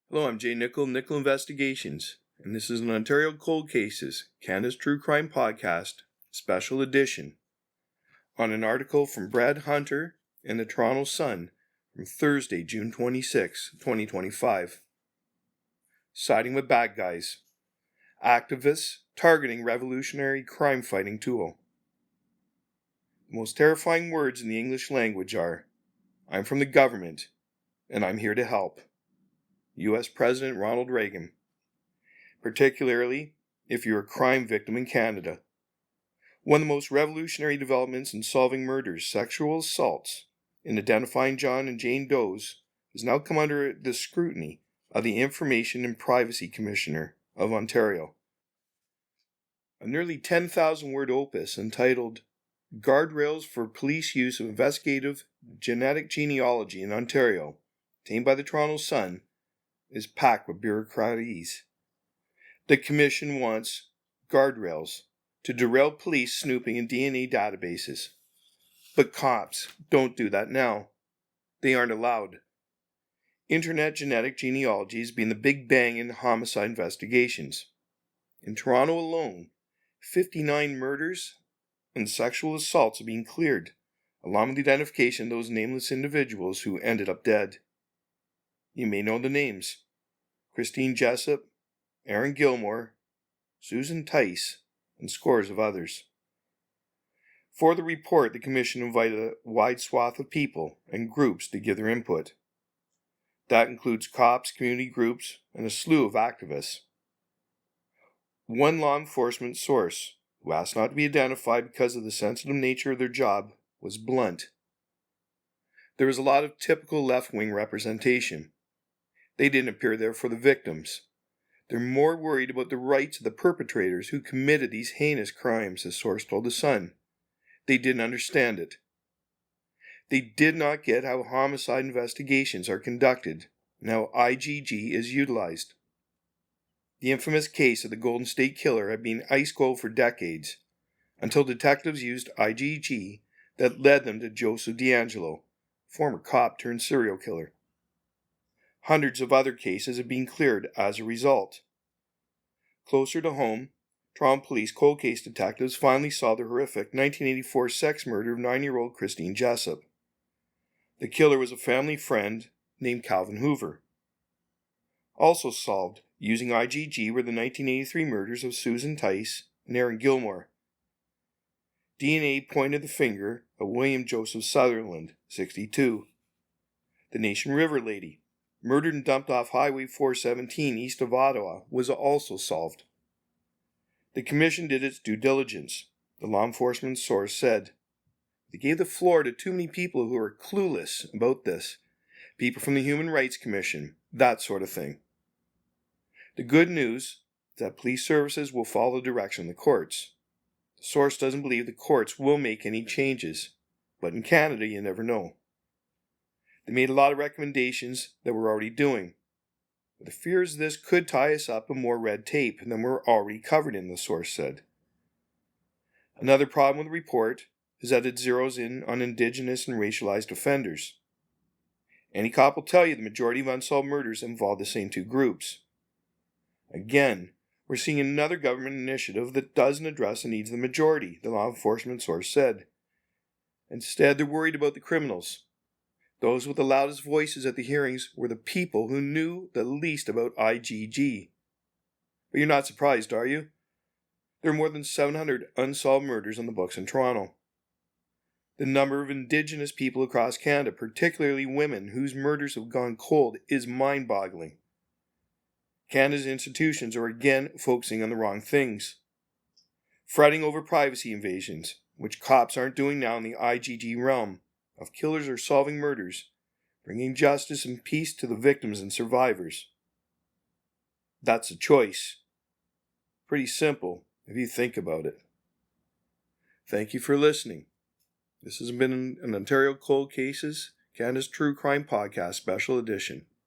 Hello, I'm Jay Nickel, Nickel Investigations, and this is an Ontario Cold Cases, Canada's True Crime Podcast, special edition, on an article from Brad Hunter in the Toronto Sun from Thursday, June 26, 2025. Siding with bad guys. Activists targeting revolutionary crime-fighting tool. The most terrifying words in the English language are, "I'm from the government, and I'm here to help." U.S. President Ronald Reagan. Particularly if you're a crime victim in Canada. One of the most revolutionary developments in solving murders, sexual assaults, and identifying John and Jane Does has now come under the scrutiny of the Information and Privacy Commissioner of Ontario. A nearly 10,000-word opus entitled Guardrails for Police Use of Investigative Genetic Genealogy in Ontario, obtained by the Toronto Sun, is packed with bureaucratese. The Commission wants guardrails to derail police snooping in DNA databases. But cops don't do that now. They aren't allowed. Internet genetic genealogy has been the big bang in homicide investigations. In Toronto alone, 59 murders and sexual assaults have been cleared, along with the identification of those nameless individuals who ended up dead. You may know the names: Christine Jessup, Aaron Gilmore, Susan Tice, and scores of others. For the report, the Commission invited a wide swath of people and groups to give their input. That includes cops, community groups, and a slew of activists. One law enforcement source, who asked not to be identified because of the sensitive nature of their job, was blunt. There was a lot of typical left-wing representation. They didn't appear there for the victims. They're more worried about the rights of the perpetrators who committed these heinous crimes, the source told The Sun. They didn't understand it. They did not get how homicide investigations are conducted and how IGG is utilized. The infamous case of the Golden State Killer had been ice cold for decades, until detectives used IGG that led them to Joseph DeAngelo, former cop turned serial killer. Hundreds of other cases have been cleared as a result. Closer to home, Toronto Police cold case detectives finally solved the horrific 1984 sex murder of 9-year-old Christine Jessup. The killer was a family friend named Calvin Hoover. Also solved using IGG were the 1983 murders of Susan Tice and Aaron Gilmore. DNA pointed the finger at William Joseph Sutherland, 62. The Nation River lady, murdered and dumped off Highway 417 east of Ottawa, was also solved. The Commission did its due diligence, the law enforcement source said. They gave the floor to too many people who are clueless about this. People from the Human Rights Commission, that sort of thing. The good news is that police services will follow the direction of the courts. The source doesn't believe the courts will make any changes, but in Canada you never know. They made a lot of recommendations that we're already doing. But the fear is this could tie us up in more red tape than we're already covered in, the source said. Another problem with the report is that it zeroes in on Indigenous and racialized offenders. Any cop will tell you the majority of unsolved murders involve the same two groups. Again, we're seeing another government initiative that doesn't address the needs of the majority, the law enforcement source said. Instead, they're worried about the criminals. Those with the loudest voices at the hearings were the people who knew the least about IGG. But you're not surprised, are you? There are more than 700 unsolved murders on the books in Toronto. The number of Indigenous people across Canada, particularly women whose murders have gone cold, is mind-boggling. Canada's institutions are again focusing on the wrong things. Fretting over privacy invasions, which cops aren't doing now in the IGG realm, of killers are solving murders, bringing justice and peace to the victims and survivors. That's a choice. Pretty simple if you think about it. Thank you for listening. This has been an Ontario Cold Cases, Canada's True Crime Podcast Special Edition.